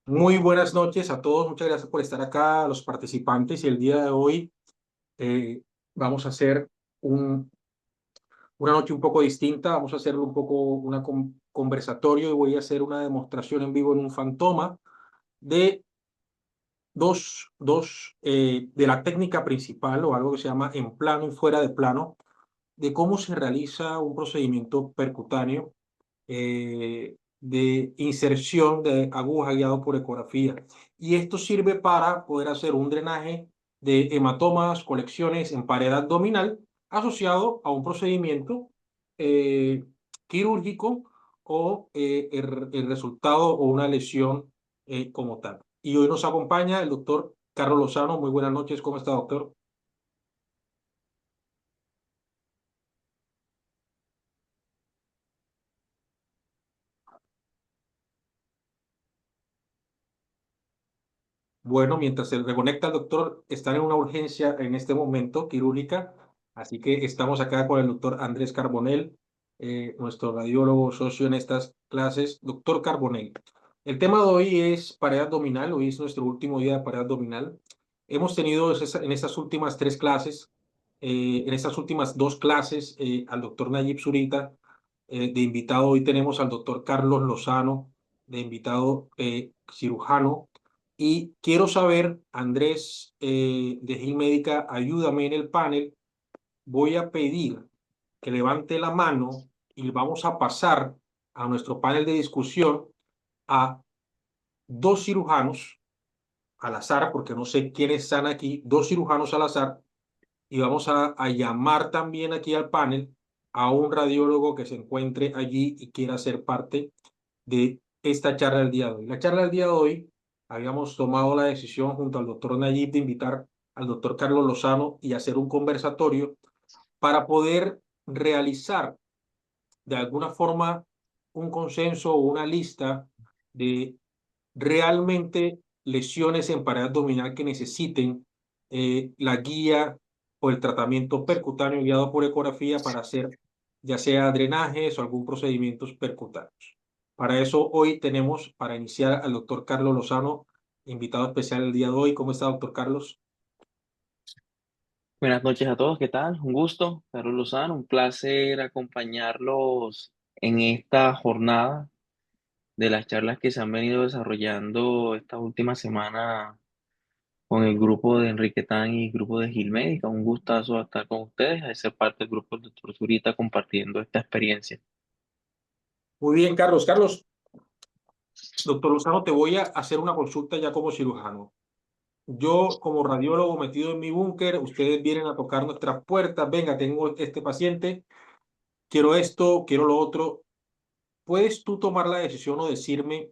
Muy buenas noches a todos. Muchas gracias por estar acá, a los participantes. Y el día de hoy eh, vamos a hacer un- una noche un poco distinta. Vamos a hacer un poco una conversatorio y voy a hacer una demostración en vivo en un fantoma de de la técnica principal o algo que se llama en plano y fuera de plano, de cómo se realiza un procedimiento percutáneo de inserción de aguja guiado por ecografía. Y esto sirve para poder hacer un drenaje de hematomas, colecciones en pared abdominal asociado a un procedimiento eh, quirúrgico o el resultado o una lesión como tal. Y hoy nos acompaña el doctor Carlos Lozano. Muy buenas noches. ¿Cómo está, doctor? Bueno, mientras se reconecta el doctor, está en una urgencia en este momento quirúrgica, así que estamos acá con el doctor Andrés Carbonell, nuestro radiólogo socio en estas clases. Doctor Carbonell, el tema de hoy es pared abdominal, hoy es nuestro último día de pared abdominal. Hemos tenido en estas últimas tres clases, en estas últimas dos clases, al doctor Nayib Zurita, de invitado hoy tenemos al doctor Carlos Lozano, de invitado cirujano. Y quiero saber, Andrés, de Gil Médica, ayúdame en el panel. Voy a pedir que levante la mano y vamos a pasar a nuestro panel de discusión a dos cirujanos al azar, porque no sé quiénes están aquí, dos cirujanos al azar, y vamos a llamar también aquí al panel a un radiólogo que se encuentre allí y quiera ser parte de esta charla del día de hoy. La charla del día de hoy habíamos tomado la decisión junto al doctor Nayib de invitar al doctor Carlos Lozano y hacer un conversatorio para poder realizar de alguna forma un consenso o una lista de realmente lesiones en pared abdominal que necesiten la guía o el tratamiento percutáneo guiado por ecografía para hacer ya sea drenajes o algún procedimiento percutáneos. Para eso hoy tenemos, para iniciar, al doctor Carlos Lozano, invitado especial el día de hoy. ¿Cómo está, doctor Carlos? Buenas noches a todos, ¿qué tal? Un gusto, Carlos Lozano, un placer acompañarlos en esta jornada de las charlas que se han venido desarrollando esta última semana con el grupo de Enrique Tan y el grupo de Gil Médica. Un gustazo estar con ustedes, de ser parte del grupo del doctor Zurita compartiendo esta experiencia. Muy bien, Carlos. Carlos, doctor Lozano, te voy a hacer una consulta ya como cirujano. Yo, como radiólogo metido en mi búnker, ustedes vienen a tocar nuestras puertas. Venga, tengo este paciente, quiero esto, quiero lo otro. ¿Puedes tú tomar la decisión o decirme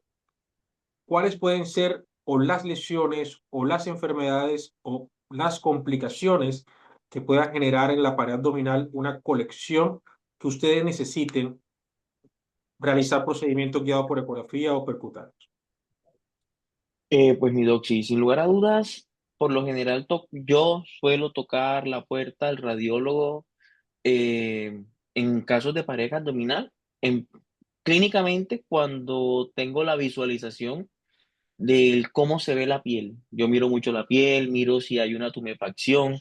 cuáles pueden ser o las lesiones o las enfermedades o las complicaciones que puedan generar en la pared abdominal una colección que ustedes necesiten realizar procedimientos guiados por ecografía o percutáneos? Pues mi doc, sí, sin lugar a dudas, por lo general yo suelo tocar la puerta al radiólogo en casos de pareja abdominal, clínicamente cuando tengo la visualización de cómo se ve la piel. Yo miro mucho la piel, miro si hay una tumefacción,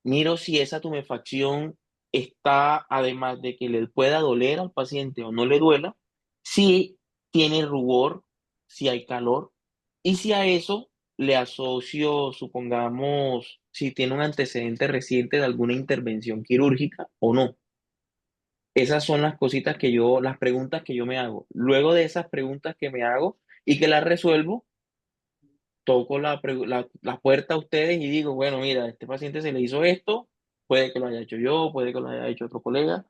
miro si esa tumefacción está, además de que le pueda doler al paciente o no le duela, si tiene rubor, si hay calor, y si a eso le asocio, supongamos, si tiene un antecedente reciente de alguna intervención quirúrgica o no. Esas son las cositas las preguntas que yo me hago. Luego de esas preguntas que me hago y que las resuelvo, toco la puerta a ustedes y digo, bueno, mira, a este paciente se le hizo esto, puede que lo haya hecho yo, puede que lo haya hecho otro colega.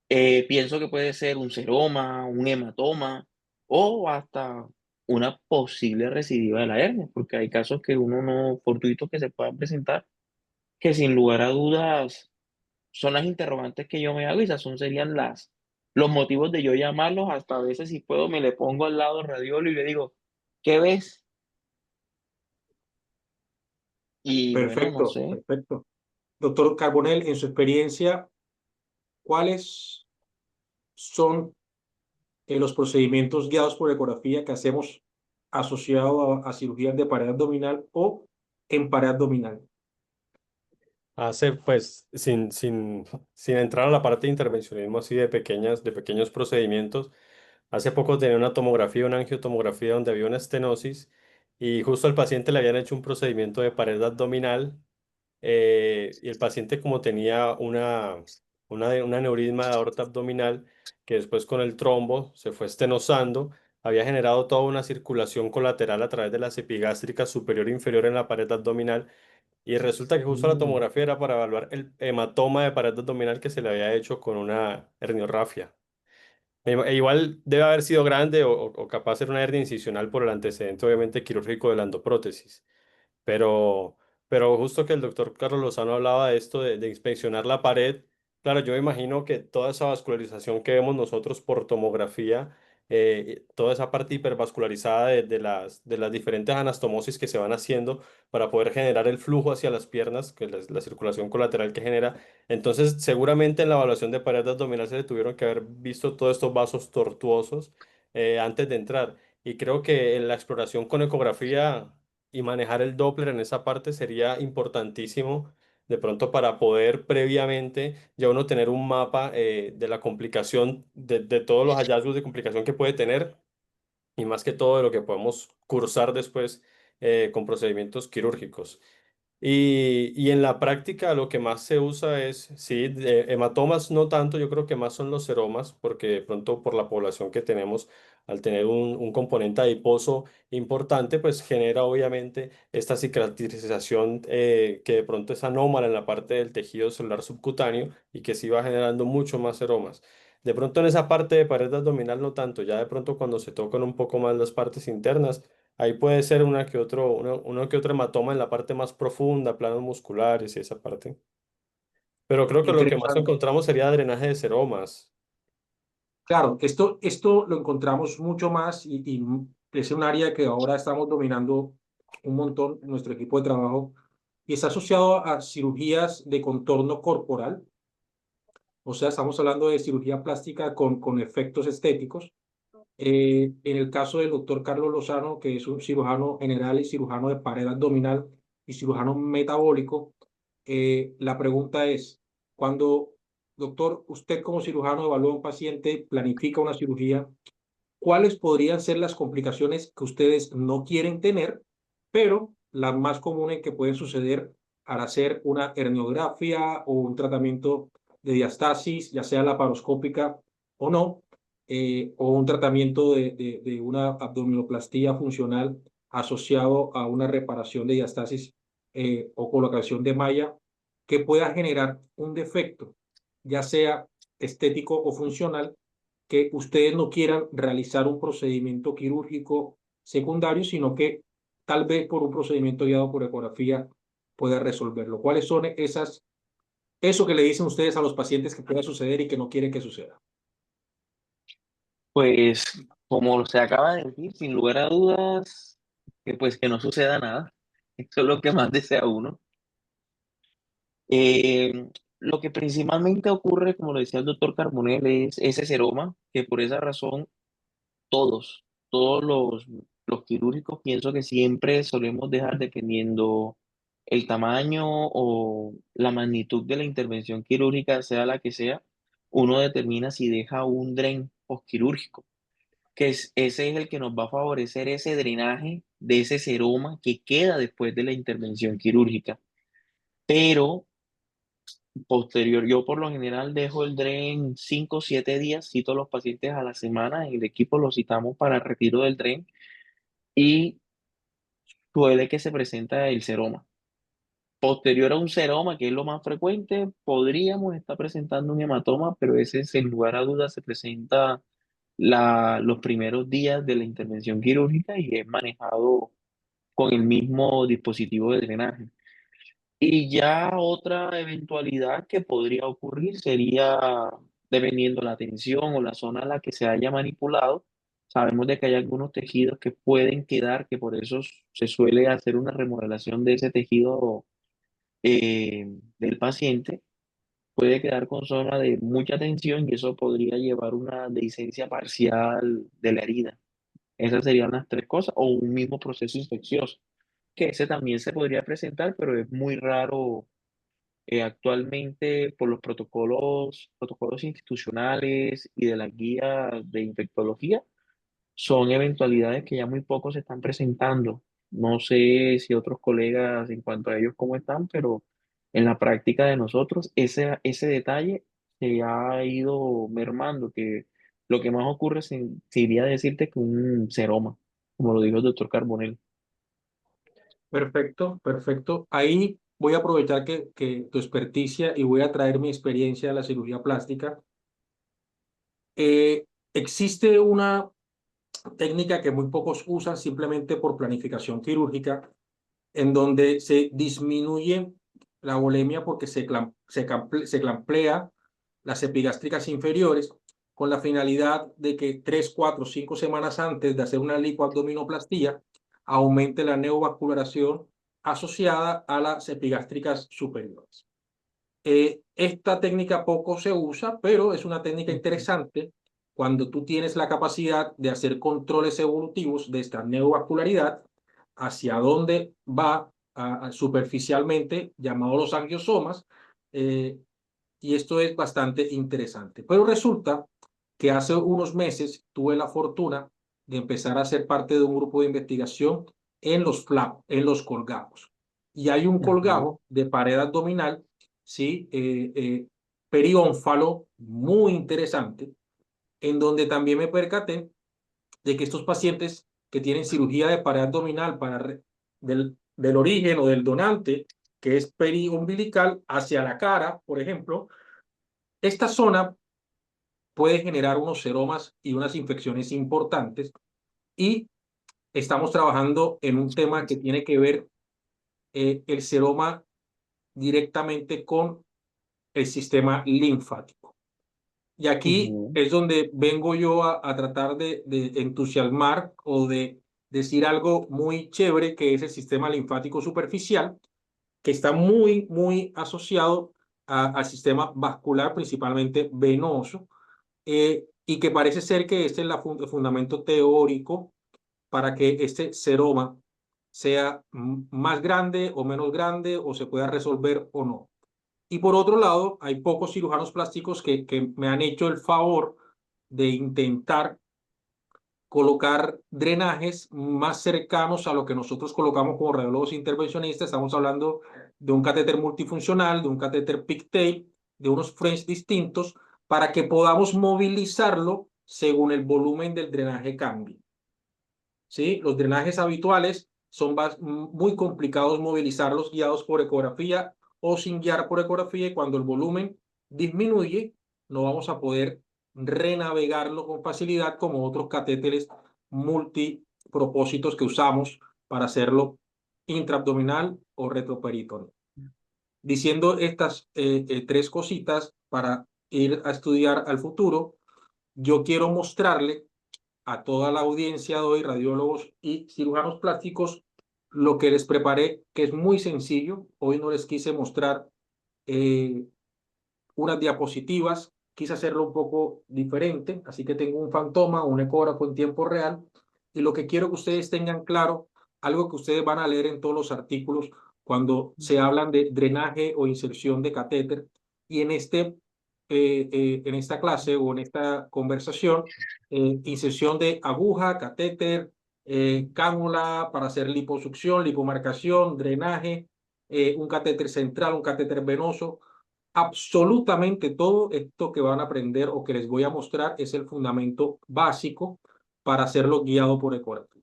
Pienso que puede ser un seroma, un hematoma o hasta una posible recidiva de la hernia, porque hay casos que uno no, fortuitos que se puedan presentar, que sin lugar a dudas son las interrogantes que yo me hago y esas serían los motivos de yo llamarlos. Hasta a veces, si puedo, me le pongo al lado al radiólogo y le digo, ¿qué ves? Y bueno, no Perfecto, sé. perfecto. Doctor Carbonell, en su experiencia, ¿cuáles son los procedimientos guiados por ecografía que hacemos? asociado a cirugías de pared abdominal o en pared abdominal. Hace, pues, sin entrar a la parte de intervencionismo así de pequeños procedimientos, hace poco tenía una tomografía, una angiotomografía donde había una estenosis y justo al paciente le habían hecho un procedimiento de pared abdominal y el paciente como tenía un aneurisma de aorta abdominal que después con el trombo se fue estenosando, había generado toda una circulación colateral a través de las epigástricas superior e inferior en la pared abdominal y resulta que justo la Mm. tomografía era para evaluar el hematoma de pared abdominal que se le había hecho con una herniorrafia. Igual debe haber sido grande o capaz ser una hernia incisional por el antecedente obviamente quirúrgico de la endoprótesis. Pero, pero justo que el doctor Carlos Lozano hablaba de esto, de inspeccionar la pared, claro, yo me imagino que toda esa vascularización que vemos nosotros por tomografía, toda esa parte hipervascularizada de las diferentes anastomosis que se van haciendo para poder generar el flujo hacia las piernas, que es la circulación colateral que genera. Entonces, seguramente en la evaluación de pared abdominal se le tuvieron que haber visto todos estos vasos tortuosos antes de entrar. Y creo que en la exploración con ecografía y manejar el Doppler en esa parte sería importantísimo de pronto para poder previamente ya uno tener un mapa de la complicación, de todos los hallazgos de complicación que puede tener y más que todo de lo que podemos cursar después con procedimientos quirúrgicos. Y en la práctica lo que más se usa es, sí, hematomas no tanto, yo creo que más son los seromas, porque de pronto por la población que tenemos, al tener un componente adiposo importante, pues genera obviamente esta cicatrización que de pronto es anómala en la parte del tejido celular subcutáneo y que sí va generando mucho más seromas. De pronto en esa parte de pared abdominal no tanto, ya de pronto cuando se tocan un poco más las partes internas. Ahí puede ser uno que otro hematoma en la parte más profunda, planos musculares y esa parte. Pero creo que lo que más Interesante. encontramos sería drenaje de seromas. Claro, esto lo encontramos mucho más y es un área que ahora estamos dominando un montón en nuestro equipo de trabajo y está asociado a cirugías de contorno corporal. O sea, estamos hablando de cirugía plástica con efectos estéticos. En el caso del doctor Carlos Lozano, que es un cirujano general y cirujano de pared abdominal y cirujano metabólico, la pregunta es, cuando, doctor, usted como cirujano evalúa a un paciente, planifica una cirugía, ¿cuáles podrían ser las complicaciones que ustedes no quieren tener, pero las más comunes que pueden suceder al hacer una herniografía o un tratamiento de diastasis, ya sea laparoscópica o no, o un tratamiento de una abdominoplastía funcional asociado a una reparación de diastasis o colocación de malla que pueda generar un defecto, ya sea estético o funcional, que ustedes no quieran realizar un procedimiento quirúrgico secundario, sino que tal vez por un procedimiento guiado por ecografía pueda resolverlo. ¿Cuáles son eso que le dicen ustedes a los pacientes que pueda suceder y que no quieren que suceda? Pues, como se acaba de decir, sin lugar a dudas, que pues que no suceda nada. Eso es lo que más desea uno. Lo que principalmente ocurre, como lo decía el doctor Carbonell, es ese seroma, que por esa razón todos los quirúrgicos, pienso que siempre solemos dejar, dependiendo el tamaño o la magnitud de la intervención quirúrgica, sea la que sea, uno determina si deja un dren postquirúrgico, ese es el que nos va a favorecer ese drenaje de ese seroma que queda después de la intervención quirúrgica. Pero posterior, yo por lo general dejo el DREN 5 o 7 días, cito a los pacientes a la semana, en el equipo los citamos para retiro del DREN y suele que se presenta el seroma. Posterior a un seroma, que es lo más frecuente, podríamos estar presentando un hematoma, pero ese sin lugar a dudas se presenta los primeros días de la intervención quirúrgica y es manejado con el mismo dispositivo de drenaje. Y ya otra eventualidad que podría ocurrir sería, dependiendo la tensión o la zona a la que se haya manipulado, sabemos de que hay algunos tejidos que pueden quedar, que por eso se suele hacer una remodelación de ese tejido del paciente, puede quedar con zona de mucha tensión y eso podría llevar una dehiscencia parcial de la herida. Esas serían las tres cosas, o un mismo proceso infeccioso, que ese también se podría presentar, pero es muy raro actualmente por los protocolos institucionales y de la guía de infectología. Son eventualidades que ya muy pocos se están presentando. No sé si otros colegas en cuanto a ellos cómo están, pero en la práctica de nosotros ese detalle se ha ido mermando, que lo que más ocurre sería decirte que un seroma, como lo dijo el doctor Carbonell. Perfecto, perfecto. Ahí voy a aprovechar que tu experticia y voy a traer mi experiencia de la cirugía plástica. Existe una técnica que muy pocos usan simplemente por planificación quirúrgica, en donde se disminuye la volemia porque se clamplea las epigástricas inferiores con la finalidad de que 3, 4, 5 semanas antes de hacer una lipoabdominoplastía aumente la neovascularación asociada a las epigástricas superiores. Esta técnica poco se usa, pero es una técnica interesante cuando tú tienes la capacidad de hacer controles evolutivos de esta neovascularidad, hacia dónde va superficialmente, llamado los angiosomas, eh, y esto es bastante interesante. Pero resulta que hace unos meses tuve la fortuna de empezar a ser parte de un grupo de investigación en los flap, en los colgajos. Y hay un Ujú, colgajo de pared abdominal, ¿sí? Periónfalo, muy interesante, en donde también me percaté de que estos pacientes que tienen cirugía de pared abdominal del origen o del donante, que es periumbilical, hacia la cara, por ejemplo, esta zona puede generar unos seromas y unas infecciones importantes, y estamos trabajando en un tema que tiene que ver el seroma directamente con el sistema linfático. Y aquí ujú, es donde vengo yo a tratar de entusiasmar o de decir algo muy chévere, que es el sistema linfático superficial, que está muy, muy asociado al sistema vascular, principalmente venoso, y que parece ser que este es el fundamento teórico para que este seroma sea más grande o menos grande, o se pueda resolver o no. Y por otro lado, hay pocos cirujanos plásticos que me han hecho el favor de intentar colocar drenajes más cercanos a lo que nosotros colocamos como radiólogos intervencionistas. Estamos hablando de un catéter multifuncional, de un catéter pigtail, de unos French distintos, para que podamos movilizarlo según el volumen del drenaje cambie. ¿Sí? Los drenajes habituales son muy complicados movilizarlos guiados por ecografía o sin guiar por ecografía, y cuando el volumen disminuye, no vamos a poder renavegarlo con facilidad como otros catéteres multipropósitos que usamos para hacerlo intraabdominal o retroperitoneo. Diciendo estas tres cositas para ir a estudiar al futuro, yo quiero mostrarle a toda la audiencia de hoy, radiólogos y cirujanos plásticos, lo que les preparé, que es muy sencillo. Hoy no les quise mostrar eh, unas diapositivas, quise hacerlo un poco diferente, así que tengo un fantoma, un ecógrafo en tiempo real, y lo que quiero que ustedes tengan claro, algo que ustedes van a leer en todos los artículos cuando se hablan de drenaje o inserción de catéter, y en esta clase o en esta conversación, inserción de aguja, catéter, cánula para hacer liposucción, lipomarcación, drenaje, un catéter central, un catéter venoso. Absolutamente todo esto que van a aprender o que les voy a mostrar es el fundamento básico para hacerlo guiado por ecografía.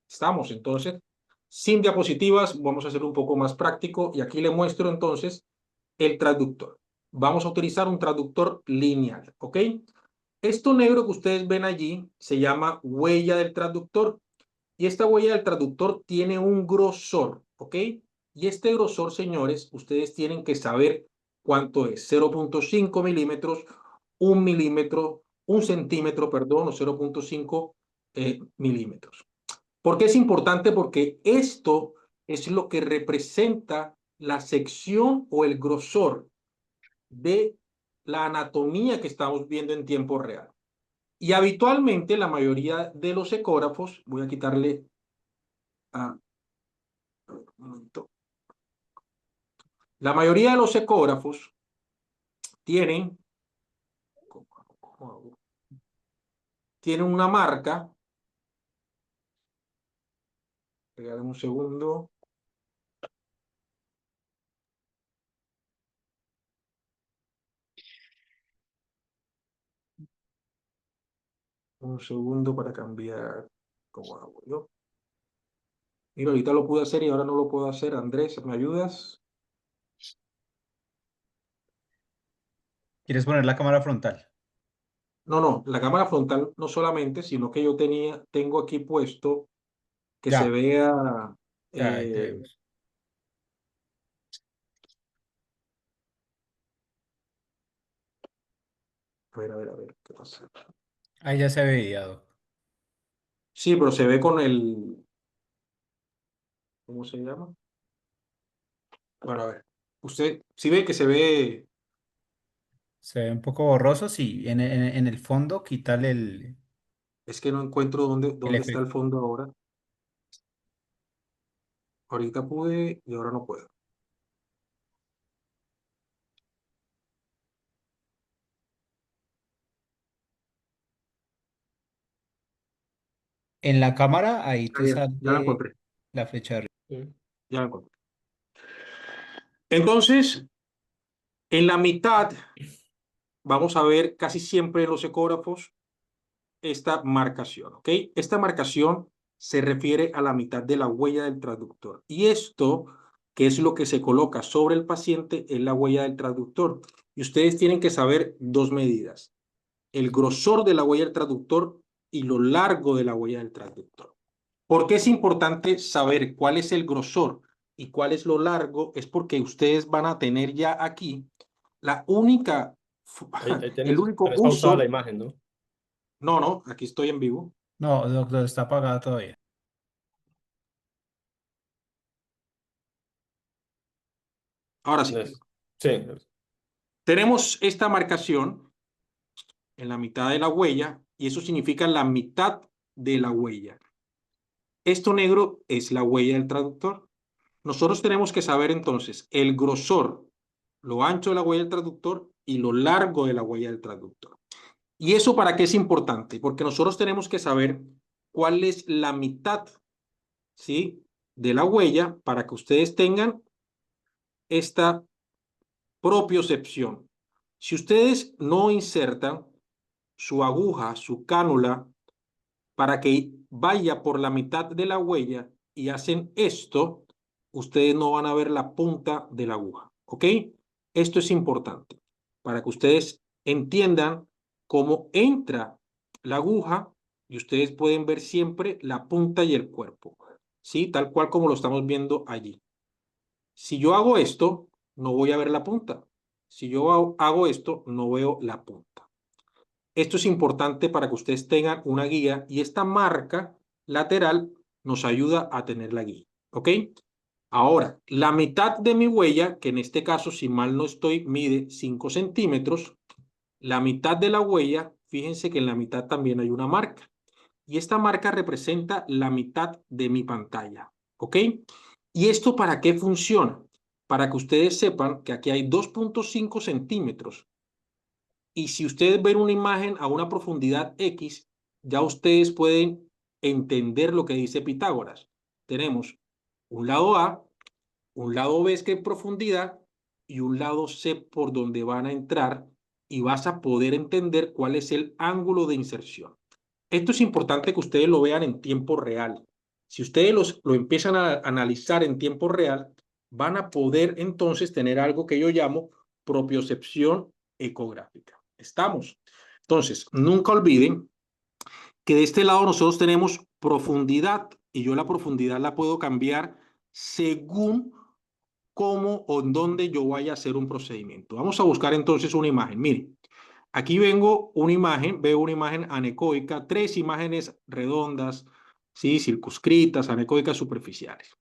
Estamos entonces, sin diapositivas, vamos a hacer un poco más práctico, y aquí le muestro entonces el traductor. Vamos a utilizar un traductor lineal, ¿ok? Esto negro que ustedes ven allí se llama huella del traductor, y esta huella del traductor tiene un grosor, ¿ok? Y este grosor, señores, ustedes tienen que saber cuánto es: 0.5 milímetros, 1 milímetro, 1 centímetro, perdón, o 0.5 milímetros. ¿Por qué es importante? Porque esto es lo que representa la sección o el grosor de la anatomía que estamos viendo en tiempo real. Y habitualmente la mayoría de los ecógrafos, voy a quitarle a, un momento. La mayoría de los ecógrafos tienen, ¿cómo hago? Tienen una marca. Regálame un segundo. Un segundo para cambiar. ¿Cómo hago yo? Mira, ahorita lo pude hacer y ahora no lo puedo hacer. Andrés, ¿me ayudas? ¿Quieres poner la cámara frontal? No, no, la cámara frontal no solamente, sino que yo tengo aquí puesto que se Ya, vea. ya, ahí te eh, vemos. a ver, ¿qué pasa? Ahí ya se veía, Doc. Sí, pero se ve con el, ¿cómo se llama? Bueno, a ver. Usted sí ve que se ve, Se ve un poco borroso, sí. En el fondo, quítale es que no encuentro dónde, el dónde está el efecto. fondo ahora. Ahorita pude y ahora no puedo. En la cámara, ahí Ah, te ya la sale encontré, la flecha arriba. ya la encontré. Entonces, en la mitad, vamos a ver casi siempre en los ecógrafos esta marcación, ¿ok? Esta marcación se refiere a la mitad de la huella del transductor. Y esto, que es lo que se coloca sobre el paciente, es la huella del transductor. Y ustedes tienen que saber dos medidas: el grosor de la huella del transductor y lo largo de la huella del transductor. ¿Por qué es importante saber cuál es el grosor y cuál es lo largo? Es porque ustedes van a tener ya aquí la única, Ahí el tienes, único tenés pausada la uso. imagen, ¿no? No, no, aquí estoy en vivo. No, doctor, está apagada todavía. Ahora sí. Sí, Tenemos esta marcación en la mitad de la huella y eso significa la mitad de la huella. Esto negro es la huella del traductor. Nosotros tenemos que saber entonces el grosor, lo ancho de la huella del traductor y lo largo de la huella del traductor. ¿Y eso para qué es importante? Porque nosotros tenemos que saber cuál es la mitad, ¿sí?, de la huella para que ustedes tengan esta propiocepción. Si ustedes no insertan su aguja, su cánula, para que vaya por la mitad de la huella y hacen esto, ustedes no van a ver la punta de la aguja, ¿ok? Esto es importante para que ustedes entiendan cómo entra la aguja y ustedes pueden ver siempre la punta y el cuerpo, ¿sí? Tal cual como lo estamos viendo allí. Si yo hago esto, no voy a ver la punta. Si yo hago esto, no veo la punta. Esto es importante para que ustedes tengan una guía y esta marca lateral nos ayuda a tener la guía. ¿Ok? Ahora, la mitad de mi huella, que en este caso, si mal no estoy, mide 5 centímetros, la mitad de la huella, fíjense que en la mitad también hay una marca. Y esta marca representa la mitad de mi pantalla. ¿Ok? ¿Y esto para qué funciona? Para que ustedes sepan que aquí hay 2.5 centímetros. Y si ustedes ven una imagen a una profundidad X, ya ustedes pueden entender lo que dice Pitágoras. Tenemos un lado A, un lado B, que es profundidad, y un lado C por donde van a entrar, y vas a poder entender cuál es el ángulo de inserción. Esto es importante que ustedes lo vean en tiempo real. Si ustedes lo empiezan a analizar en tiempo real, van a poder entonces tener algo que yo llamo propiocepción ecográfica. ¿Estamos? Entonces, nunca olviden que de este lado nosotros tenemos profundidad y yo la profundidad la puedo cambiar según cómo o en dónde yo vaya a hacer un procedimiento. Vamos a buscar entonces una imagen. Miren, aquí veo una imagen anecoica, 3 imágenes redondas, ¿sí?, circunscritas, anecoicas superficiales.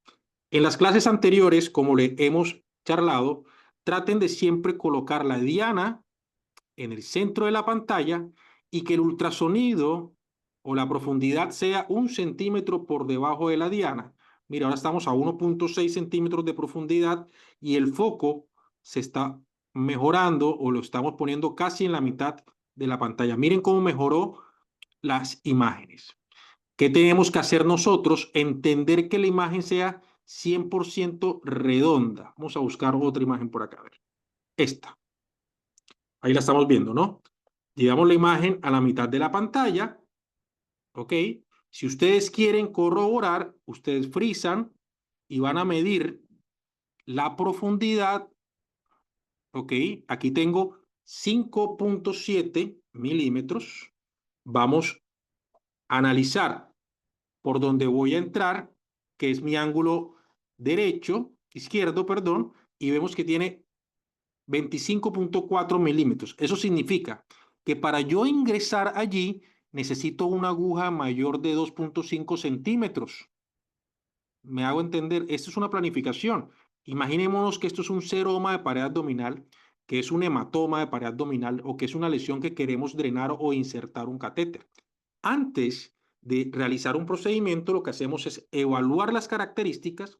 En las clases anteriores, como le hemos charlado, traten de siempre colocar la diana en el centro de la pantalla y que el ultrasonido o la profundidad sea 1 centímetro por debajo de la diana. Mira, ahora estamos a 1.6 centímetros de profundidad y el foco se está mejorando o lo estamos poniendo casi en la mitad de la pantalla. Miren cómo mejoró las imágenes. ¿Qué tenemos que hacer nosotros? Entender que la imagen sea 100% redonda. Vamos a buscar otra imagen por acá. A ver. Esta. Ahí la estamos viendo, ¿no? Llevamos la imagen a la mitad de la pantalla. ¿Ok? Si ustedes quieren corroborar, ustedes frisan y van a medir la profundidad. ¿Ok? Aquí tengo 5.7 milímetros. Vamos a analizar por donde voy a entrar, que es mi ángulo izquierdo, perdón, y vemos que tiene 25.4 milímetros. Eso significa que para yo ingresar allí necesito una aguja mayor de 2.5 centímetros. Me hago entender, esto es una planificación. Imaginémonos que esto es un seroma de pared abdominal, que es un hematoma de pared abdominal o que es una lesión que queremos drenar o insertar un catéter. Antes de realizar un procedimiento, lo que hacemos es evaluar las características,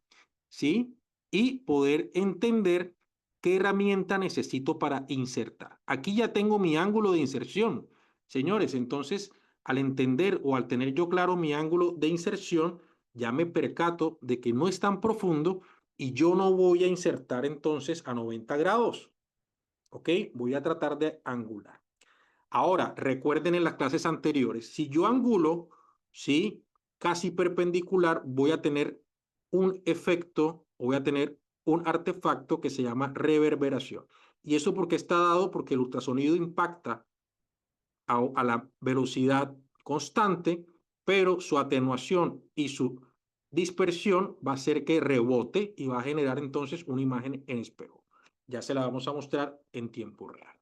¿sí? Y poder entender qué herramienta necesito para insertar. Aquí ya tengo mi ángulo de inserción. Señores, entonces, al entender o al tener yo claro mi ángulo de inserción, ya me percato de que no es tan profundo y yo no voy a insertar entonces a 90 grados. ¿Ok? Voy a tratar de angular. Ahora, recuerden en las clases anteriores, si yo angulo, ¿sí? Casi perpendicular, voy a tener un efecto, voy a tener un artefacto que se llama reverberación. ¿Y eso porque está dado? Porque el ultrasonido impacta a la velocidad constante, pero su atenuación y su dispersión va a hacer que rebote y va a generar entonces una imagen en espejo. Ya se la vamos a mostrar en tiempo real.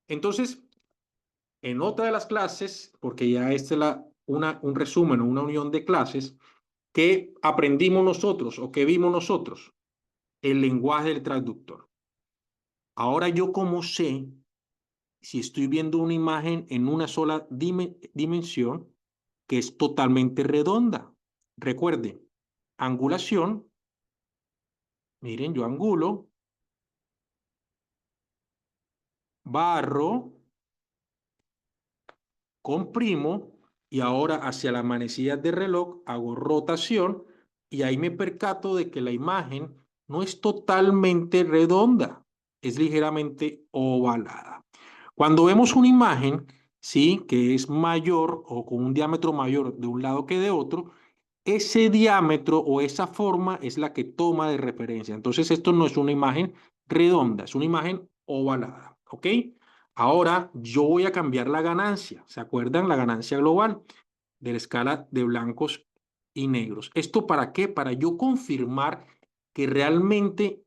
Entonces, en otra de las clases, porque ya esta es un resumen o una unión de clases, ¿qué aprendimos nosotros o qué vimos nosotros? El lenguaje del transductor. Ahora yo como sé si estoy viendo una imagen en una sola dimensión que es totalmente redonda. Recuerden, angulación, miren, yo angulo, barro, comprimo y ahora hacia las manecillas de reloj hago rotación y ahí me percato de que la imagen no es totalmente redonda, es ligeramente ovalada. Cuando vemos una imagen, sí, que es mayor o con un diámetro mayor de un lado que de otro, ese diámetro o esa forma es la que toma de referencia. Entonces esto no es una imagen redonda, es una imagen ovalada, ¿ok? Ahora yo voy a cambiar la ganancia. ¿Se acuerdan? La ganancia global de la escala de blancos y negros. ¿Esto para qué? Para yo confirmar que realmente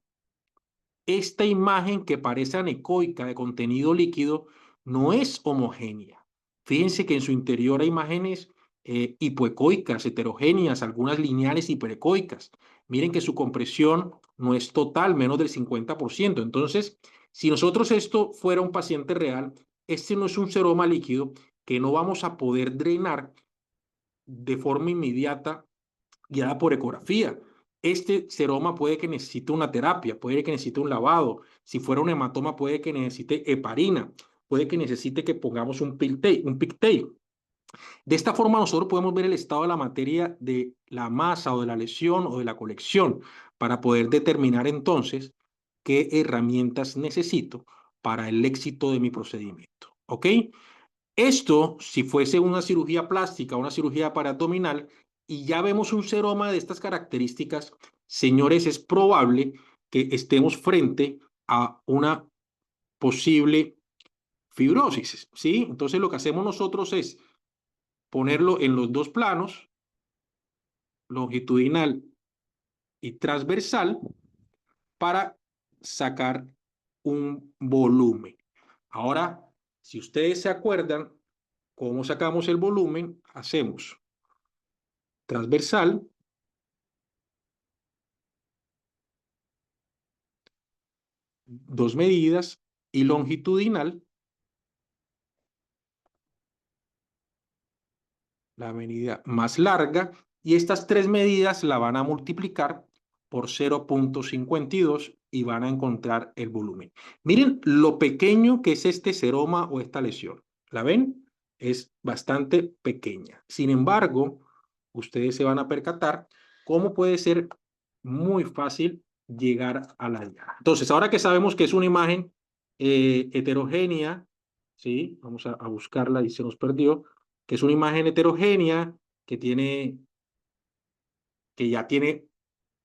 esta imagen que parece anecoica de contenido líquido no es homogénea. Fíjense que en su interior hay imágenes hipoecoicas, heterogéneas, algunas lineales hiperecoicas. Miren que su compresión no es total, menos del 50%. Entonces, si nosotros esto fuera un paciente real, este no es un seroma líquido que no vamos a poder drenar de forma inmediata guiada por ecografía. Este seroma puede que necesite una terapia, puede que necesite un lavado. Si fuera un hematoma, puede que necesite heparina, puede que necesite que pongamos un pigtail. De esta forma, nosotros podemos ver el estado de la materia de la masa o de la lesión o de la colección para poder determinar entonces qué herramientas necesito para el éxito de mi procedimiento. ¿Ok? Esto, si fuese una cirugía plástica, una cirugía paraabdominal, y ya vemos un seroma de estas características, señores, es probable que estemos frente a una posible fibrosis, ¿sí? Entonces lo que hacemos nosotros es ponerlo en los dos planos, longitudinal y transversal, para sacar un volumen. Ahora, si ustedes se acuerdan cómo sacamos el volumen, hacemos transversal, dos medidas, y longitudinal, la medida más larga, y estas tres medidas la van a multiplicar por 0.52 y van a encontrar el volumen. Miren lo pequeño que es este seroma o esta lesión. ¿La ven? Es bastante pequeña. Sin embargo, ustedes se van a percatar cómo puede ser muy fácil llegar a la llaga. Entonces, ahora que sabemos que es una imagen heterogénea, ¿sí? Vamos a buscarla y se nos perdió, que es una imagen heterogénea que ya tiene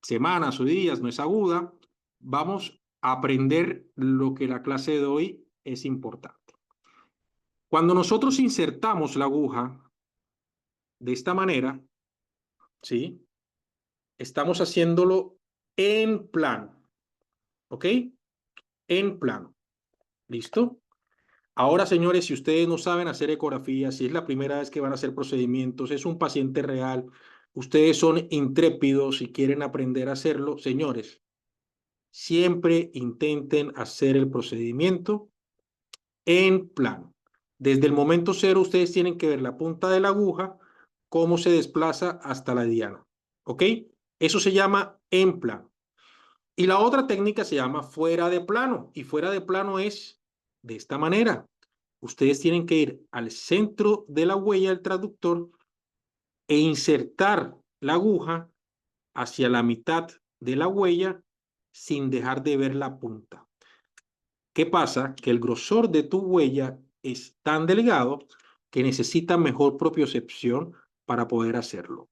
semanas o días, no es aguda. Vamos a aprender lo que la clase de hoy es importante. Cuando nosotros insertamos la aguja de esta manera, ¿sí? Estamos haciéndolo en plano, ¿ok? En plano. ¿Listo? Ahora, señores, si ustedes no saben hacer ecografía, si es la primera vez que van a hacer procedimientos, es un paciente real, ustedes son intrépidos y quieren aprender a hacerlo, señores, siempre intenten hacer el procedimiento en plano. Desde el momento cero, ustedes tienen que ver la punta de la aguja, cómo se desplaza hasta la diana, ¿ok? Eso se llama en plano. Y la otra técnica se llama fuera de plano, y fuera de plano es de esta manera. Ustedes tienen que ir al centro de la huella del traductor e insertar la aguja hacia la mitad de la huella sin dejar de ver la punta. ¿Qué pasa? Que el grosor de tu huella es tan delgado que necesita mejor propiocepción para poder hacerlo.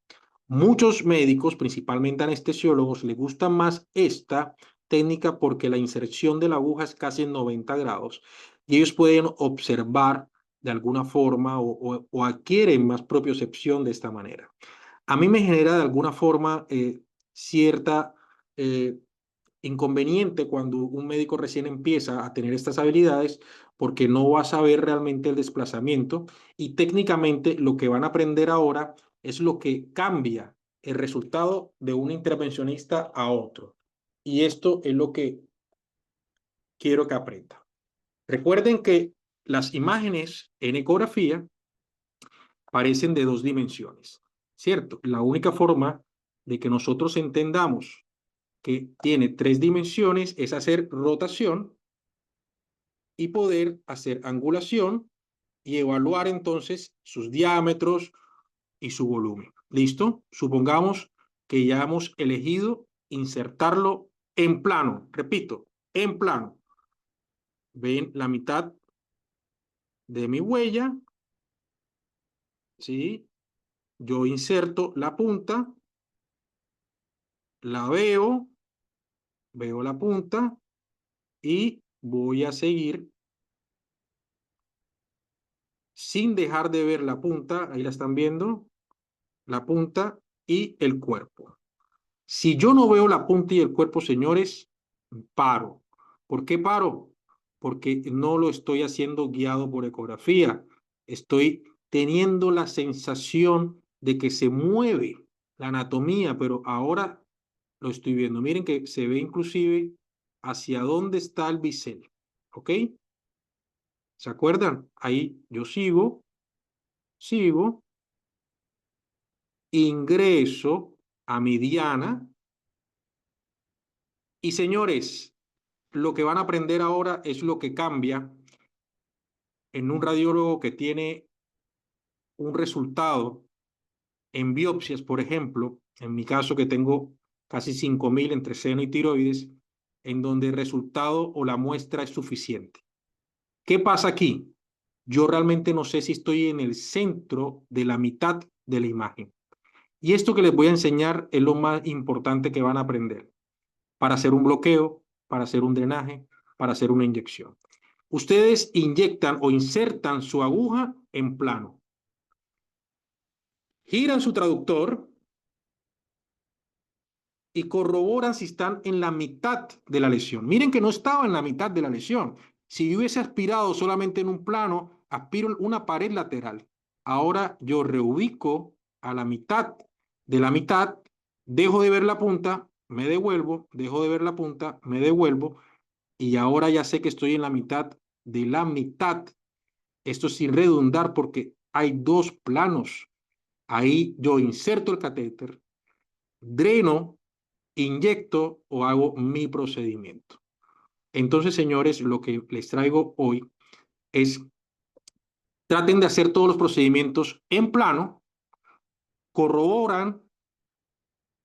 Muchos médicos, principalmente anestesiólogos, les gusta más esta técnica porque la inserción de la aguja es casi en 90 grados y ellos pueden observar de alguna forma o adquieren más propiocepción de esta manera. A mí me genera de alguna forma cierta inconveniente cuando un médico recién empieza a tener estas habilidades porque no va a saber realmente el desplazamiento y técnicamente lo que van a aprender ahora es lo que cambia el resultado de un intervencionista a otro. Y esto es lo que quiero que aprendan. Recuerden que las imágenes en ecografía parecen de dos dimensiones, ¿cierto? La única forma de que nosotros entendamos que tiene tres dimensiones es hacer rotación y poder hacer angulación y evaluar entonces sus diámetros y su volumen. ¿Listo? Supongamos que ya hemos elegido insertarlo en plano. Repito, en plano. Ven la mitad de mi huella, ¿sí? Yo inserto la punta, la veo la punta y voy a seguir sin dejar de ver la punta, ahí la están viendo, la punta y el cuerpo. Si yo no veo la punta y el cuerpo, señores, paro. ¿Por qué paro? Porque no lo estoy haciendo guiado por ecografía. Estoy teniendo la sensación de que se mueve la anatomía, pero ahora lo estoy viendo. Miren que se ve inclusive hacia dónde está el bisel. ¿Ok? ¿Se acuerdan? Ahí yo sigo, ingreso a mi diana. Y señores, lo que van a aprender ahora es lo que cambia en un radiólogo que tiene un resultado en biopsias, por ejemplo, en mi caso que tengo casi 5.000 entre seno y tiroides, en donde el resultado o la muestra es suficiente. ¿Qué pasa aquí? Yo realmente no sé si estoy en el centro de la mitad de la imagen. Y esto que les voy a enseñar es lo más importante que van a aprender para hacer un bloqueo, para hacer un drenaje, para hacer una inyección. Ustedes inyectan o insertan su aguja en plano. Giran su traductor y corroboran si están en la mitad de la lesión. Miren que no estaba en la mitad de la lesión. Si yo hubiese aspirado solamente en un plano, aspiro una pared lateral. Ahora yo reubico a la mitad de la mitad, dejo de ver la punta, me devuelvo, dejo de ver la punta, me devuelvo, y ahora ya sé que estoy en la mitad de la mitad. Esto sin redundar porque hay dos planos. Ahí yo inserto el catéter, dreno, inyecto o hago mi procedimiento. Entonces, señores, lo que les traigo hoy es, traten de hacer todos los procedimientos en plano, corroboran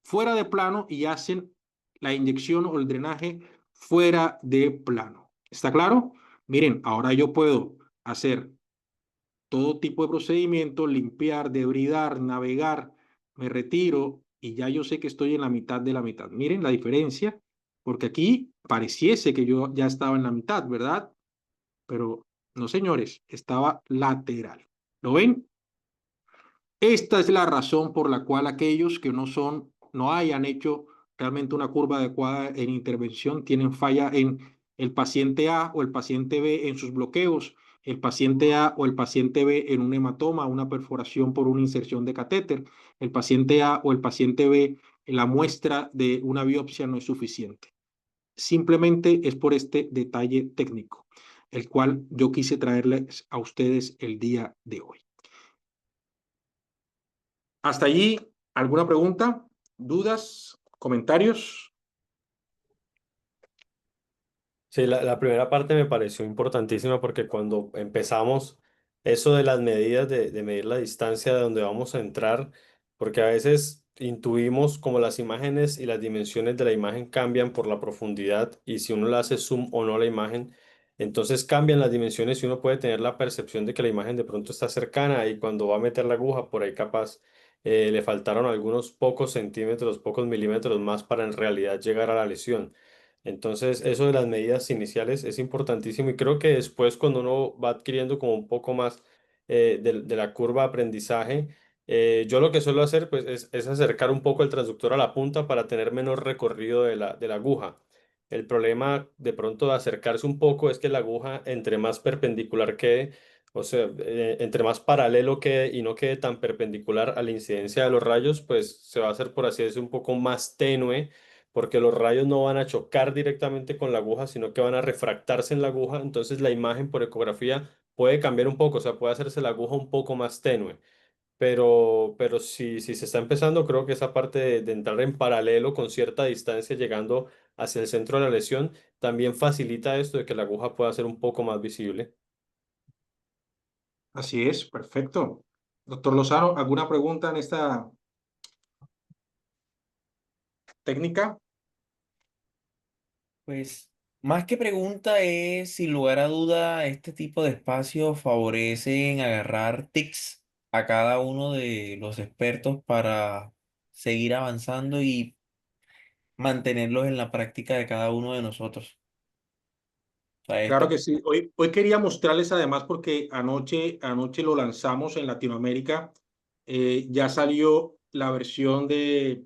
fuera de plano y hacen la inyección o el drenaje fuera de plano. ¿Está claro? Miren, ahora yo puedo hacer todo tipo de procedimiento, limpiar, debridar, navegar, me retiro y ya yo sé que estoy en la mitad de la mitad. Miren la diferencia, porque aquí pareciese que yo ya estaba en la mitad, ¿verdad? Pero no, señores, estaba lateral. ¿Lo ven? Esta es la razón por la cual aquellos que no hayan hecho realmente una curva adecuada en intervención tienen falla en el paciente A o el paciente B en sus bloqueos, el paciente A o el paciente B en un hematoma, una perforación por una inserción de catéter, el paciente A o el paciente B en la muestra de una biopsia no es suficiente. Simplemente es por este detalle técnico, el cual yo quise traerles a ustedes el día de hoy. Hasta allí, ¿alguna pregunta? ¿Dudas? ¿Comentarios? Sí, la primera parte me pareció importantísima porque cuando empezamos eso de las medidas, de medir la distancia de donde vamos a entrar, porque a veces intuimos como las imágenes y las dimensiones de la imagen cambian por la profundidad y si uno le hace zoom o no a la imagen, entonces cambian las dimensiones y uno puede tener la percepción de que la imagen de pronto está cercana y cuando va a meter la aguja por ahí capaz le faltaron algunos pocos centímetros, pocos milímetros más para en realidad llegar a la lesión. Entonces, eso de las medidas iniciales es importantísimo y creo que después cuando uno va adquiriendo como un poco más de la curva de aprendizaje, yo lo que suelo hacer pues es acercar un poco el transductor a la punta para tener menor recorrido de la aguja. El problema de pronto de acercarse un poco es que la aguja entre más perpendicular quede, o sea, entre más paralelo quede y no quede tan perpendicular a la incidencia de los rayos, pues se va a hacer, por así decirlo, un poco más tenue porque los rayos no van a chocar directamente con la aguja, sino que van a refractarse en la aguja, entonces la imagen por ecografía puede cambiar un poco, o sea, puede hacerse la aguja un poco más tenue, pero si se está empezando, creo que esa parte de entrar en paralelo con cierta distancia llegando hacia el centro de la lesión también facilita esto de que la aguja pueda ser un poco más visible. Así es, perfecto. Doctor Lozano, ¿alguna pregunta en esta técnica? Pues más que pregunta es, sin lugar a duda, este tipo de espacios favorecen agarrar tics a cada uno de los expertos para seguir avanzando y mantenerlos en la práctica de cada uno de nosotros. O sea, Claro esto, que sí. Hoy quería mostrarles además porque anoche lo lanzamos en Latinoamérica. Ya salió la versión de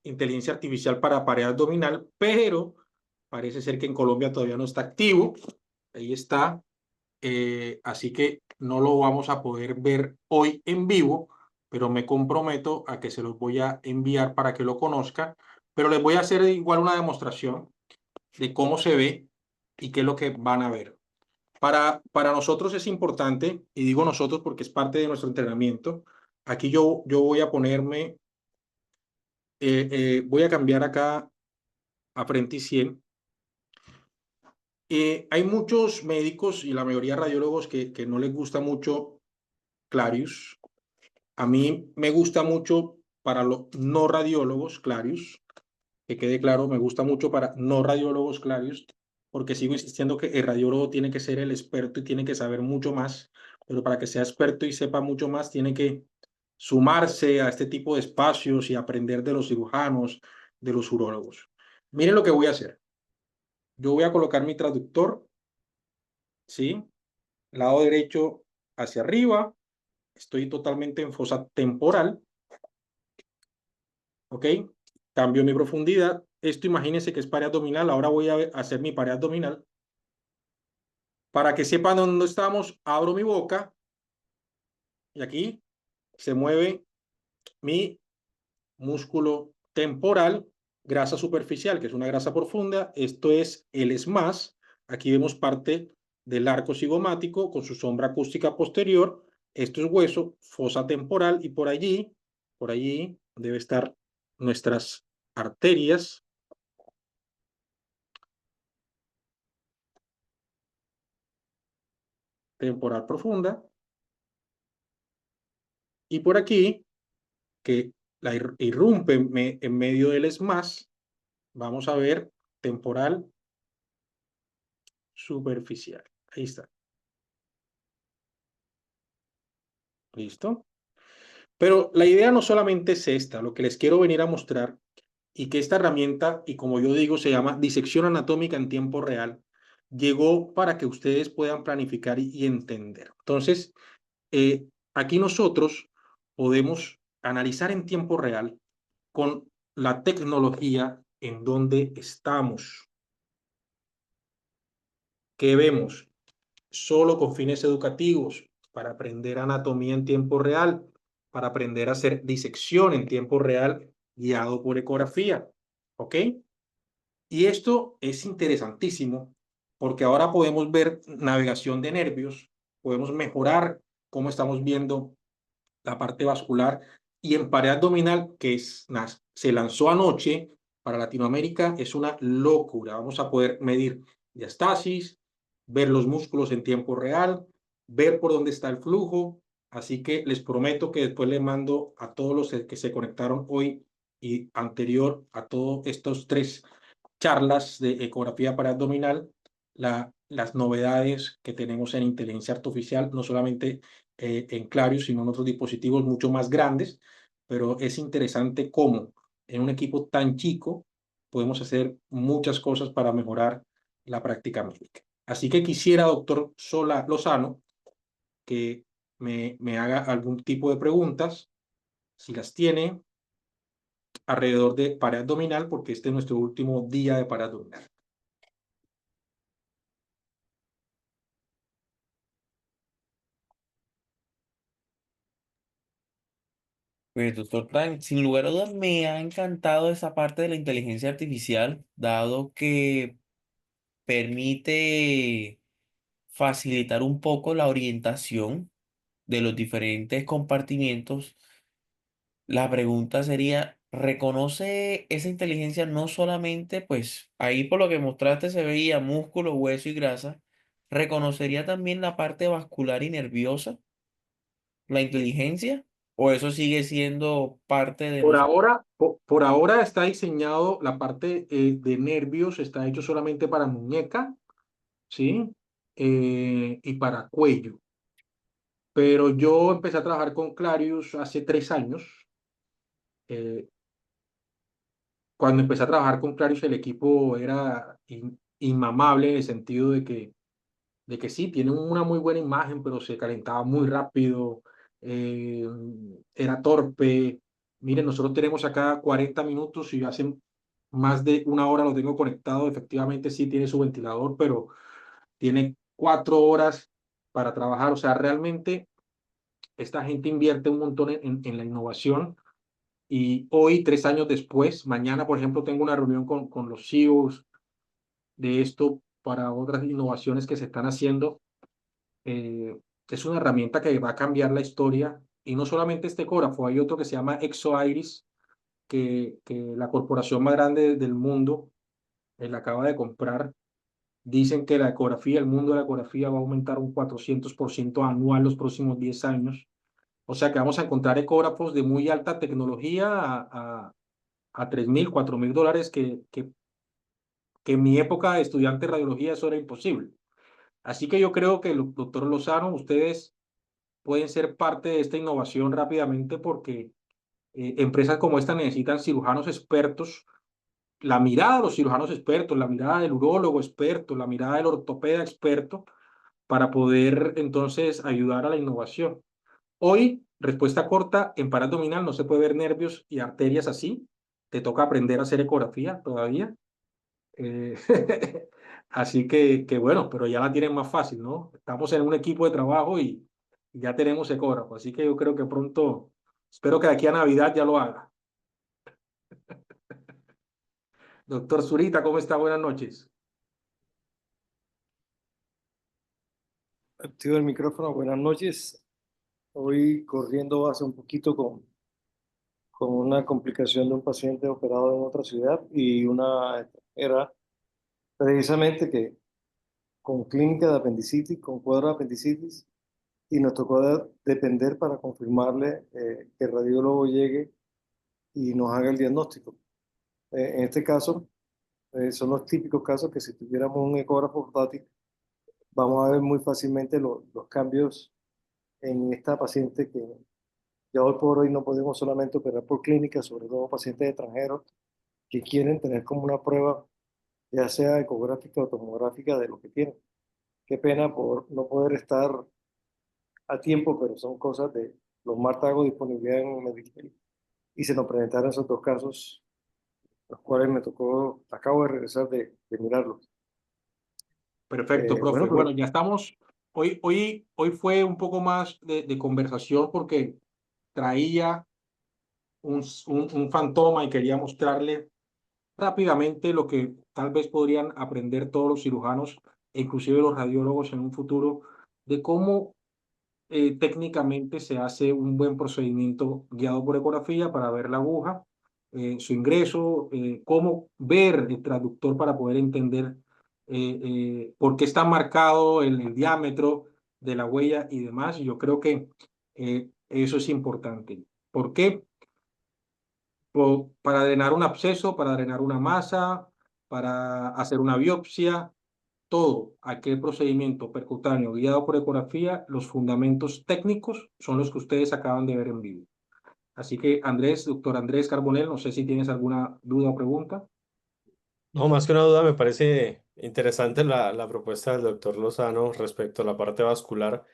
inteligencia artificial para pared abdominal, pero parece ser que en Colombia todavía no está activo. Ahí está. Así que no lo vamos a poder ver hoy en vivo, pero me comprometo a que se los voy a enviar para que lo conozcan. Pero les voy a hacer igual una demostración de cómo se ve y qué es lo que van a ver. Para nosotros es importante, y digo nosotros porque es parte de nuestro entrenamiento. Aquí yo voy a ponerme, voy a cambiar acá a frente y 100. Hay muchos médicos y la mayoría de radiólogos que no les gusta mucho Clarius. A mí me gusta mucho para los no radiólogos Clarius, que quede claro, me gusta mucho para no radiólogos Clarius, porque sigo insistiendo que el radiólogo tiene que ser el experto y tiene que saber mucho más, pero para que sea experto y sepa mucho más, tiene que sumarse a este tipo de espacios y aprender de los cirujanos, de los urólogos. Miren lo que voy a hacer. Yo voy a colocar mi traductor, ¿sí? Lado derecho hacia arriba. Estoy totalmente en fosa temporal. ¿Ok? Cambio mi profundidad. Esto imagínense que es pared abdominal. Ahora voy a hacer mi pared abdominal. Para que sepan dónde estamos, abro mi boca y aquí se mueve mi músculo temporal, grasa superficial, que es una grasa profunda. Esto es el SMAS. Aquí vemos parte del arco cigomático con su sombra acústica posterior. esto es hueso, fosa temporal, y por allí debe estar nuestras arterias. Temporal profunda. Y por aquí, que la irrumpe en medio del ESMAS, vamos a ver temporal superficial. Ahí está. ¿Listo? Pero la idea no solamente es esta, lo que les quiero venir a mostrar, y que esta herramienta, y como yo digo, se llama disección anatómica en tiempo real, llegó para que ustedes puedan planificar y entender. Entonces, aquí nosotros podemos analizar en tiempo real con la tecnología en donde estamos. ¿Qué vemos? Solo con fines educativos, para aprender anatomía en tiempo real, para aprender a hacer disección en tiempo real guiado por ecografía. ¿Ok? Y esto es interesantísimo porque ahora podemos ver navegación de nervios, podemos mejorar cómo estamos viendo la parte vascular, y en pared abdominal, que se lanzó anoche para Latinoamérica, es una locura. Vamos a poder medir diastasis, ver los músculos en tiempo real, ver por dónde está el flujo. Así que les prometo que después les mando a todos los que se conectaron hoy y anterior a todos estos 3 charlas de ecografía paraabdominal, las novedades que tenemos en inteligencia artificial, no solamente en Clarius, sino en otros dispositivos mucho más grandes, pero es interesante cómo en un equipo tan chico podemos hacer muchas cosas para mejorar la práctica médica. Así que quisiera, doctor Lozano, que me haga algún tipo de preguntas, si las tiene, alrededor de pared abdominal, porque este es nuestro último día de pared abdominal. Pues, doctor Tan, sin lugar a dudas me ha encantado esa parte de la inteligencia artificial, dado que permite facilitar un poco la orientación de los diferentes compartimientos. La pregunta sería, ¿reconoce esa inteligencia no solamente, pues ahí por lo que mostraste se veía músculo, hueso y grasa? ¿Reconocería también la parte vascular y nerviosa, la inteligencia? ¿O eso sigue siendo parte de Por nosotros? ahora, por ahora está diseñado la parte de nervios, está hecho solamente para muñeca, ¿sí? Y para cuello. Pero yo empecé a trabajar con Clarius hace 3 años. Eh, Cuando empecé a trabajar con Clarius, el equipo era inmamable, en el sentido de que sí, tiene una muy buena imagen, pero se calentaba muy rápido, eh, era torpe. Miren, nosotros tenemos acá 40 minutos y hace más de una hora lo tengo conectado. Efectivamente, sí tiene su ventilador, pero tiene 4 horas para trabajar. O sea, realmente esta gente invierte un montón en la innovación. Y hoy, 3 años después, mañana, por ejemplo, tengo una reunión con los CEOs de esto para otras innovaciones que se están haciendo. eh, es una herramienta que va a cambiar la historia, y no solamente este ecógrafo, hay otro que se llama ExoIris, que la corporación más grande del mundo la acaba de comprar. Dicen que la ecografía, el mundo de la ecografía va a aumentar un 400% anual los próximos 10 años. O sea que vamos a encontrar ecógrafos de muy alta tecnología a $3,000, $4,000, que en mi época de estudiante de radiología eso era imposible. Así que yo creo que, doctor Lozano, ustedes pueden ser parte de esta innovación rápidamente, porque empresas como esta necesitan cirujanos expertos, la mirada de los cirujanos expertos, la mirada del urólogo experto, la mirada del ortopeda experto, para poder entonces ayudar a la innovación. Hoy, respuesta corta, en pared abdominal no se puede ver nervios y arterias así. Te toca aprender a hacer ecografía todavía. Eh, Así que bueno, pero ya la tienen más fácil, ¿no? Estamos en un equipo de trabajo y ya tenemos ecógrafo. Así que yo creo que pronto, espero que de aquí a Navidad ya lo haga. Doctor Zurita, ¿cómo está? Buenas noches. Activo el micrófono, buenas noches. hoy corriendo base un poquito con una complicación de un paciente operado en otra ciudad y una era precisamente que con clínica de apendicitis, con cuadro de apendicitis, y nos tocó depender para confirmarle que el radiólogo llegue y nos haga el diagnóstico. En este caso, son los típicos casos que si tuviéramos un ecógrafo portátil, vamos a ver muy fácilmente los cambios en esta paciente que ya hoy por hoy no podemos solamente operar por clínica, sobre todo pacientes extranjeros que quieren tener como una prueba, ya sea ecográfica o tomográfica, de lo que tienen. Qué pena por no poder estar a tiempo, pero son cosas de los martes hago disponibilidad en Medicare y se nos presentaron esos dos casos, los cuales me tocó, acabo de regresar de mirarlos. Perfecto, profe. Bueno, Bueno, pero ya estamos. Hoy fue un poco más de conversación porque traía un fantoma y quería mostrarle rápidamente lo que tal vez podrían aprender todos los cirujanos e inclusive los radiólogos en un futuro de cómo técnicamente se hace un buen procedimiento guiado por ecografía para ver la aguja, su ingreso, cómo ver el traductor para poder entender por qué está marcado el diámetro de la huella y demás. Y yo creo que eso es importante. ¿Por qué? Para drenar un absceso, para drenar una masa, para hacer una biopsia, todo aquel procedimiento percutáneo guiado por ecografía, los fundamentos técnicos son los que ustedes acaban de ver en vivo. Así que Andrés, doctor Andrés Carbonell, no sé si tienes alguna duda o pregunta. No, más que una duda, me parece interesante la propuesta del doctor Lozano respecto a la parte vascular.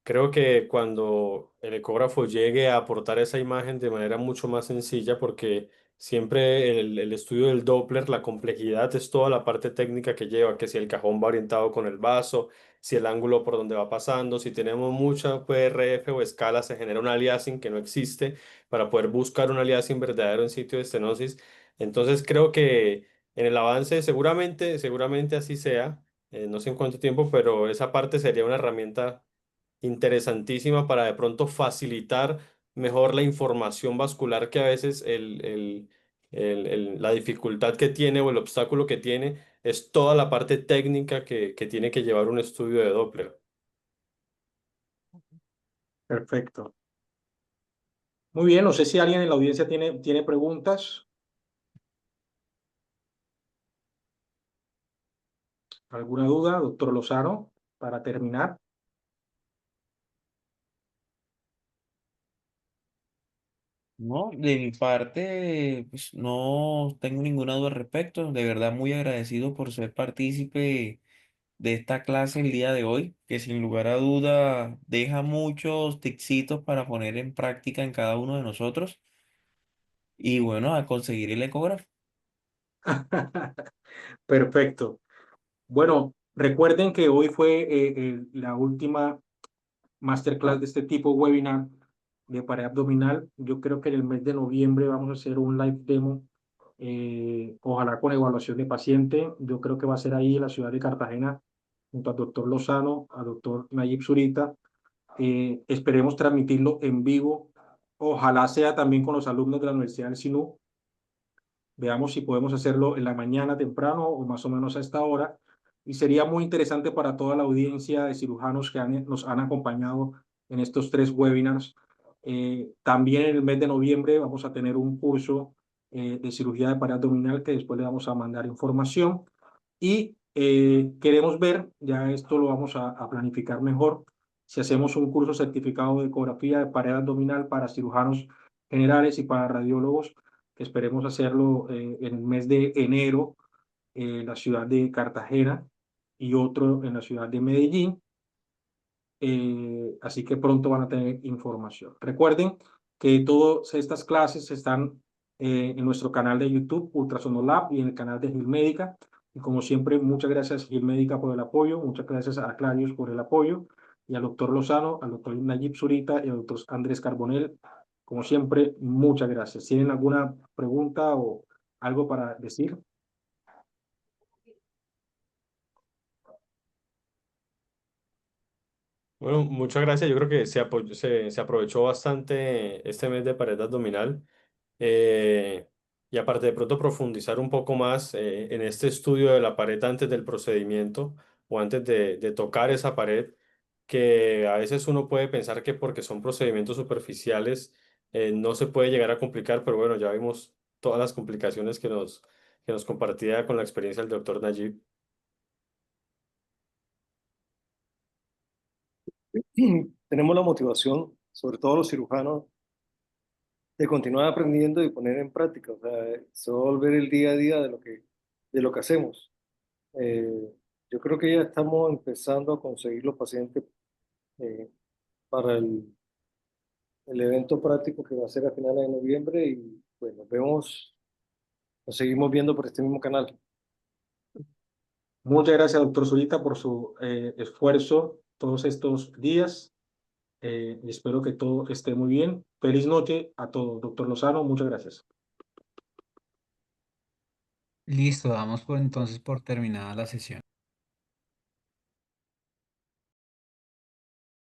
Creo que cuando el ecógrafo llegue a aportar esa imagen de manera mucho más sencilla, porque siempre el estudio del Doppler, la complejidad es toda la parte técnica que lleva, que si el cajón va orientado con el vaso, si el ángulo por donde va pasando, si tenemos mucha PRF o escala, se genera un aliasing que no existe para poder buscar un aliasing verdadero en sitio de estenosis. Entonces creo que en el avance seguramente así sea, no sé en cuánto tiempo, pero esa parte sería una herramienta interesantísima para de pronto facilitar mejor la información vascular que a veces la dificultad que tiene o el obstáculo que tiene es toda la parte técnica que tiene que llevar un estudio de Doppler. Perfecto. Muy bien, no sé si alguien en la audiencia tiene preguntas. ¿Alguna duda, doctor Lozano, para terminar? No, de mi parte, pues no tengo ninguna duda al respecto. De verdad, muy agradecido por ser partícipe de esta clase el día de hoy, que sin lugar a duda deja muchos tipsitos para poner en práctica en cada uno de nosotros. Y bueno, a conseguir el ecógrafo. Perfecto. Bueno, recuerden que hoy fue la última masterclass de este tipo, webinar de pared abdominal. Yo creo que en el mes de noviembre vamos a hacer un live demo, ojalá con evaluación de paciente. Yo creo que va a ser ahí en la ciudad de Cartagena, junto al doctor Lozano, al doctor Nayib Zurita. Esperemos transmitirlo en vivo. Ojalá sea también con los alumnos de la Universidad del Sinú. Veamos si podemos hacerlo en la mañana temprano o más o menos a esta hora. Y sería muy interesante para toda la audiencia de cirujanos que nos han acompañado en estos 3 webinars. También en el mes de noviembre vamos a tener un curso de cirugía de pared abdominal que después le vamos a mandar información. Y queremos ver, ya esto lo vamos a planificar mejor, si hacemos un curso certificado de ecografía de pared abdominal para cirujanos generales y para radiólogos, que esperemos hacerlo en el mes de enero en la ciudad de Cartagena y otro en la ciudad de Medellín. Así que pronto van a tener información. Recuerden que todas estas clases están en nuestro canal de YouTube, Ultrasonolab, y en el canal de Gil Médica. Y como siempre, muchas gracias Gil Médica por el apoyo, muchas gracias a Clarius por el apoyo, y al doctor Lozano, al doctor Nayib Zurita y al doctor Andrés Carbonell. Como siempre, muchas gracias. ¿Tienen alguna pregunta o algo para decir? Bueno, muchas gracias. Yo creo que se aprovechó bastante este mes de pared abdominal. Eh, y aparte de pronto profundizar un poco más en este estudio de la pared antes del procedimiento o antes de tocar esa pared, que a veces uno puede pensar que porque son procedimientos superficiales no se puede llegar a complicar, pero bueno, ya vimos todas las complicaciones que nos compartía con la experiencia del doctor Najib. Tenemos la motivación, sobre todo los cirujanos, de continuar aprendiendo y poner en práctica. O sea, se va a volver el día a día de lo que hacemos. Eh, yo creo que ya estamos empezando a conseguir los pacientes eh, para el evento práctico que va a ser a finales de noviembre y pues nos seguimos viendo por este mismo canal. Muchas gracias, doctor Zurita, por su esfuerzo todos estos días. Y espero que todo esté muy bien. Feliz noche a todos. Doctor Lozano, muchas gracias. Listo, damos por entonces por terminada la sesión.